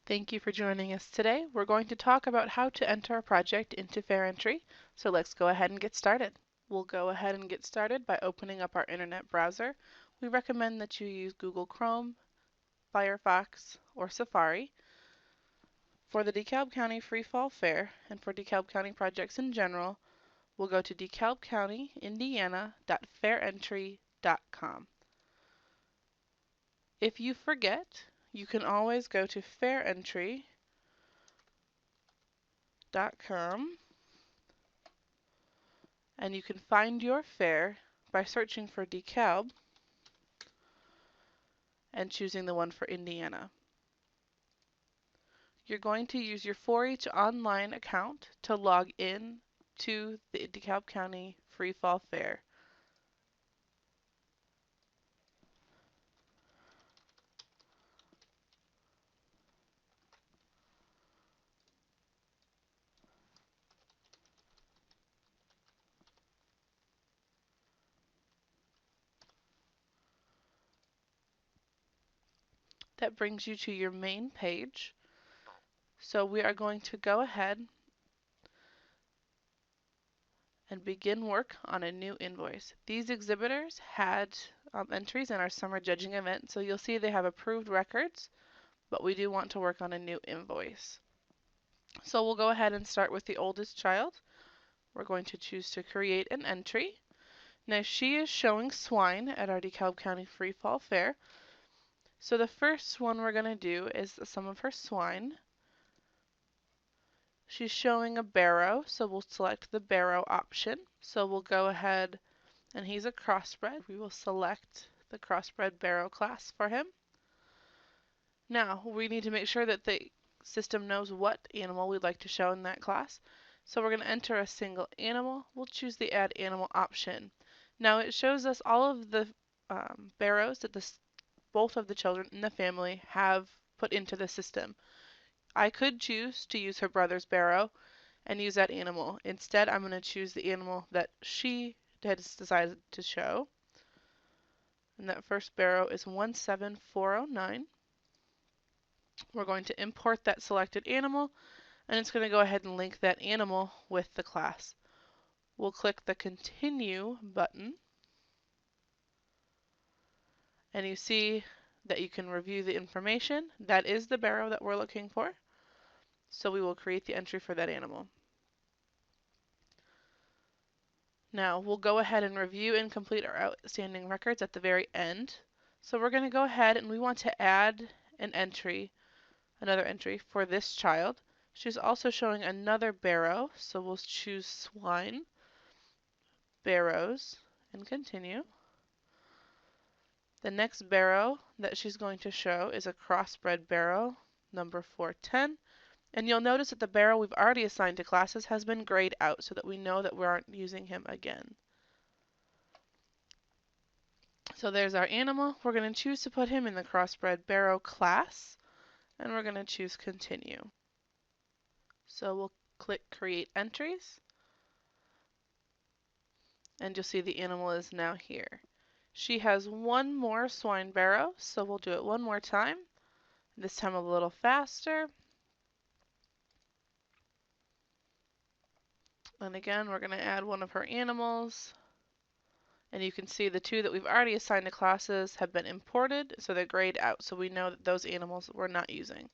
Thank you for joining us today. We're going to talk about how to enter a project into FairEntry. So let's go ahead and get started. We'll go ahead and get started by opening up our internet browser. We recommend that you use Google Chrome, Firefox, or Safari. For the DeKalb County Free Fall Fair and for DeKalb County projects in general, we'll go to DeKalbCountyIndiana.fairentry.com. If you forget, you can always go to FairEntry.com and you can find your fair by searching for DeKalb and choosing the one for Indiana. You're going to use your 4-H online account to log in to the DeKalb County Free Fall Fair. That brings you to your main page. So we are going to go ahead and begin work on a new invoice. These exhibitors had entries in our summer judging event, so you'll see they have approved records, but we do want to work on a new invoice. So we'll go ahead and start with the oldest child. We're going to choose to create an entry. Now she is showing swine at our DeKalb County Free Fall Fair. So the first one we're going to do is some of her swine. She's showing a barrow, so we'll select the barrow option. So we'll go ahead, and he's a crossbred. We will select the crossbred barrow class for him. Now we need to make sure that the system knows what animal we'd like to show in that class. So we're going to enter a single animal. We'll choose the add animal option. Now it shows us all of the barrows that both of the children in the family have put into the system. I could choose to use her brother's barrow and use that animal. Instead, I'm going to choose the animal that she has decided to show. And that first barrow is 17409. We're going to import that selected animal, and it's going to go ahead and link that animal with the class. We'll click the Continue button, and you see that you can review the information. That is the barrow that we're looking for. So we will create the entry for that animal. Now we'll go ahead and review and complete our outstanding records at the very end. So we're going to go ahead and we want to add an entry, another entry for this child. She's also showing another barrow, so we'll choose swine, barrows, and continue. The next barrow that she's going to show is a crossbred barrow, number 410. And you'll notice that the barrow we've already assigned to classes has been grayed out so that we know that we aren't using him again. So there's our animal. We're going to choose to put him in the crossbred barrow class, and we're going to choose continue. So we'll click create entries, and you'll see the animal is now here. She has one more swine barrow, so we'll do it one more time, this time a little faster. And again, we're going to add one of her animals. And you can see the two that we've already assigned to classes have been imported, so they're grayed out, so we know that those animals we're not using.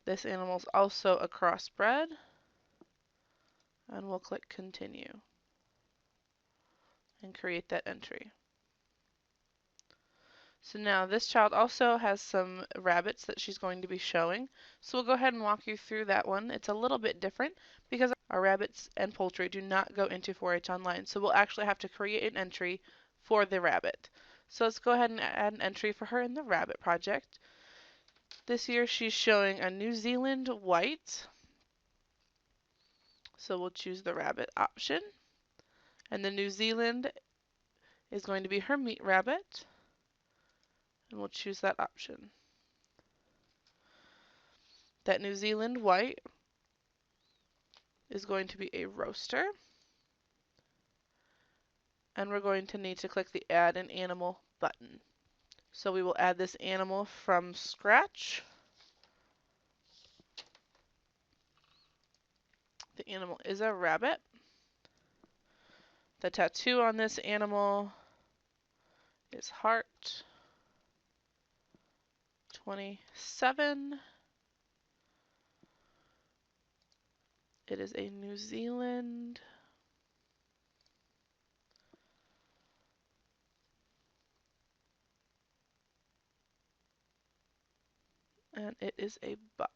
This animal is also a crossbred, and we'll click continue and create that entry. So now this child also has some rabbits that she's going to be showing. So we'll go ahead and walk you through that one. It's a little bit different because our rabbits and poultry do not go into 4-H Online. So we'll actually have to create an entry for the rabbit. So let's go ahead and add an entry for her in the rabbit project. This year she's showing a New Zealand white. So we'll choose the rabbit option. And the New Zealand is going to be her meat rabbit. And we'll choose that option. That New Zealand white is going to be a roaster. And we're going to need to click the Add an Animal button. So we will add this animal from scratch. The animal is a rabbit. The tattoo on this animal is heart 27. It is a New Zealand. And it is a buck.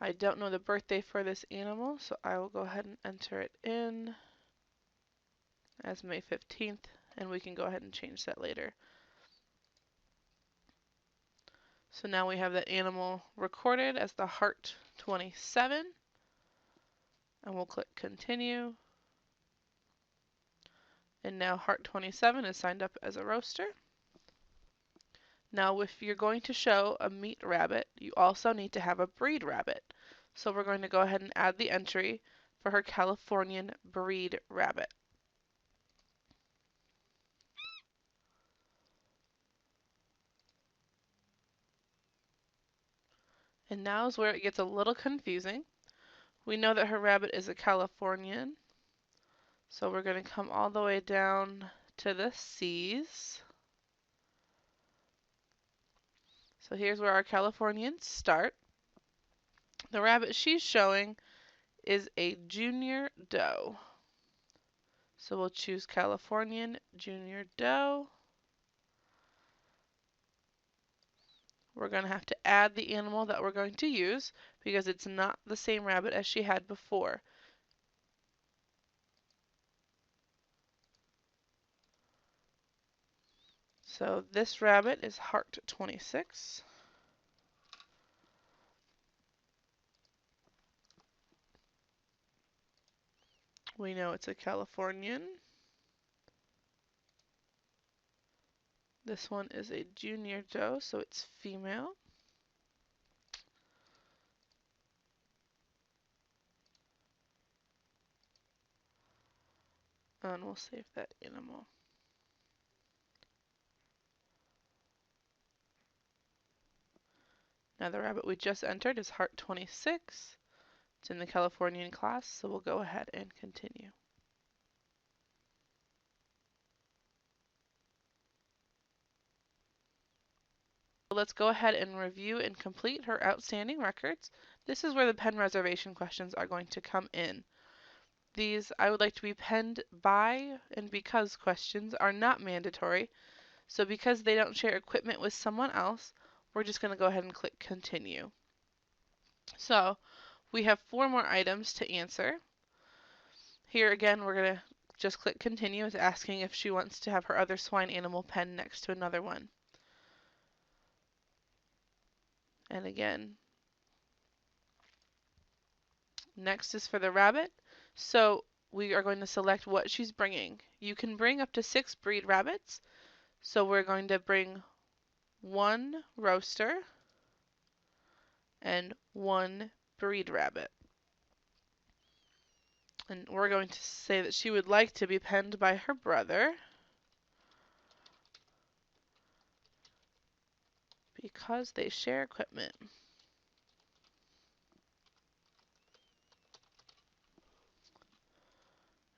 I don't know the birthday for this animal, so I will go ahead and enter it in as May 15th, and we can go ahead and change that later. So now we have that animal recorded as the heart 27, and we'll click continue. And now heart 27 is signed up as a roaster. Now if you're going to show a meat rabbit, you also need to have a breed rabbit. So we're going to go ahead and add the entry for her Californian breed rabbit. And now is where it gets a little confusing. We know that her rabbit is a Californian, so we're going to come all the way down to the C's. So here's where our Californians start. The rabbit she's showing is a junior doe. So we'll choose Californian junior doe. We're going to have to add the animal that we're going to use because it's not the same rabbit as she had before. So this rabbit is heart 26. We know it's a Californian. This one is a junior doe, so it's female. And we'll save that animal. Now the rabbit we just entered is heart 26. It's in the Californian class, so we'll go ahead and continue. Let's go ahead and review and complete her outstanding records. This is where the pen reservation questions are going to come in. These I would like to be penned by and because questions are not mandatory. So because they don't share equipment with someone else, we're just going to go ahead and click continue. So we have 4 more items to answer. Here again, we're going to just click continue. It's asking if she wants to have her other swine animal penned next to another one. And again, next is for the rabbit. So we are going to select what she's bringing. You can bring up to 6 breed rabbits. So we're going to bring 1 roaster and 1 breed rabbit. And we're going to say that she would like to be penned by her brother because they share equipment.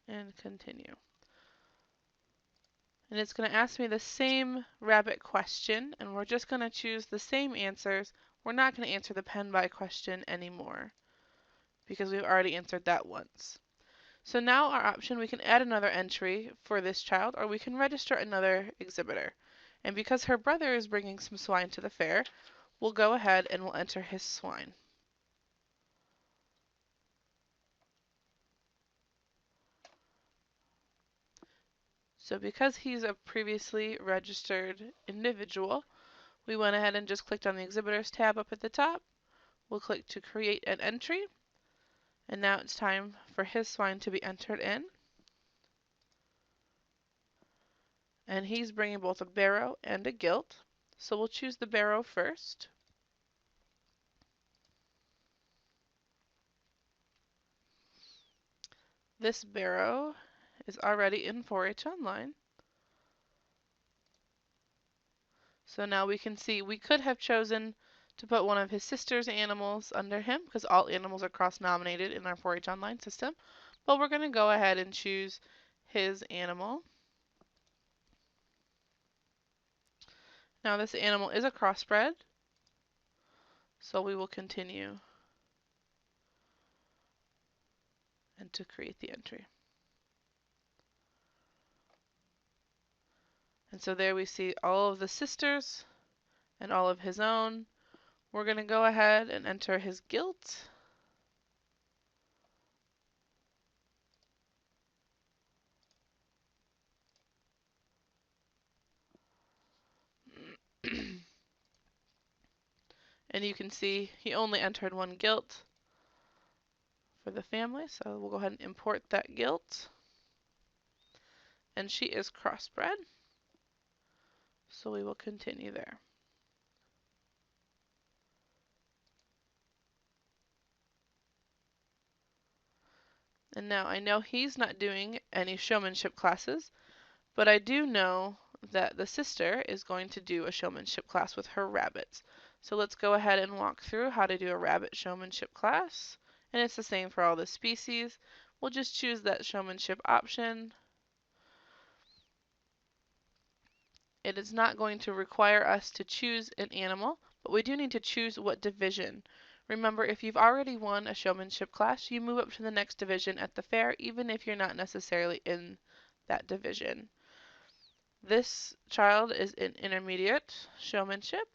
And continue. And it's going to ask me the same rabbit question, and we're just going to choose the same answers. We're not going to answer the pen by question anymore because we've already answered that once. So now our option, we can add another entry for this child, or we can register another exhibitor. And because her brother is bringing some swine to the fair, we'll go ahead and we'll enter his swine. So because he's a previously registered individual, we went ahead and just clicked on the Exhibitors tab up at the top. We'll click to create an entry. And now it's time for his swine to be entered in. And he's bringing both a barrow and a gilt. So we'll choose the barrow first. This barrow is already in 4-H Online. So now we can see we could have chosen to put one of his sister's animals under him because all animals are cross-nominated in our 4-H Online system. But we're going to go ahead and choose his animal. Now this animal is a crossbred, so we will continue and to create the entry. And so there we see all of the sisters and all of his own. We're going to go ahead and enter his gilt. And you can see he only entered one gilt for the family, so we'll go ahead and import that gilt. And she is crossbred, so we will continue there. And now I know he's not doing any showmanship classes, but I do know that the sister is going to do a showmanship class with her rabbits. So let's go ahead and walk through how to do a rabbit showmanship class. And it's the same for all the species. We'll just choose that showmanship option. It is not going to require us to choose an animal, but we do need to choose what division. Remember, if you've already won a showmanship class, you move up to the next division at the fair, even if you're not necessarily in that division. This child is in intermediate showmanship,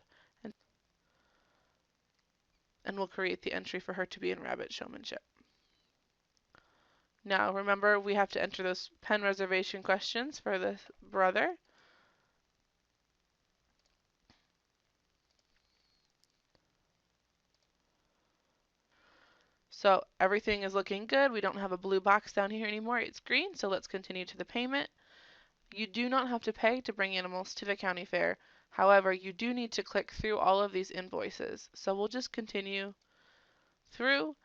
and we'll create the entry for her to be in rabbit showmanship. Now remember, we have to enter those pen reservation questions for the brother. So everything is looking good. We don't have a blue box down here anymore. It's green, so let's continue to the payment. You do not have to pay to bring animals to the county fair. However, you do need to click through all of these invoices. So we'll just continue through.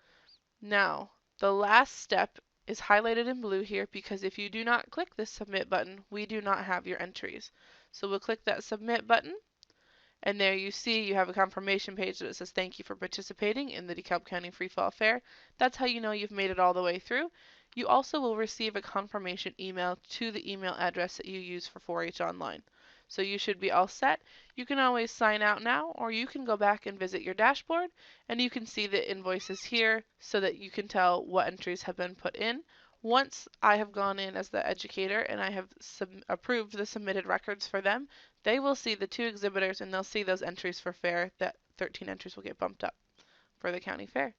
Now, the last step is highlighted in blue here because if you do not click this submit button, we do not have your entries. So we'll click that submit button, and there you see you have a confirmation page that says thank you for participating in the DeKalb County Free Fall Fair. That's how you know you've made it all the way through. You also will receive a confirmation email to the email address that you use for 4-H Online. So you should be all set. You can always sign out now, or you can go back and visit your dashboard, and you can see the invoices here so that you can tell what entries have been put in. Once I have gone in as the educator and I have approved the submitted records for them, they will see the 2 exhibitors and they'll see those entries for fair. That 13 entries will get bumped up for the county fair.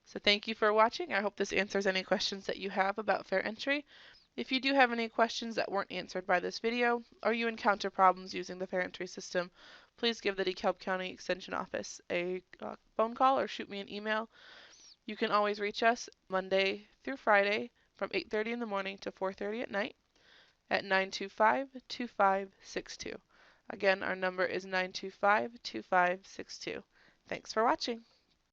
So thank you for watching. I hope this answers any questions that you have about FairEntry. If you do have any questions that weren't answered by this video, or you encounter problems using the FairEntry system, please give the DeKalb County Extension Office a phone call or shoot me an email. You can always reach us Monday through Friday from 8:30 in the morning to 4:30 at night at 925-2562. Again, our number is 925-2562. Thanks for watching.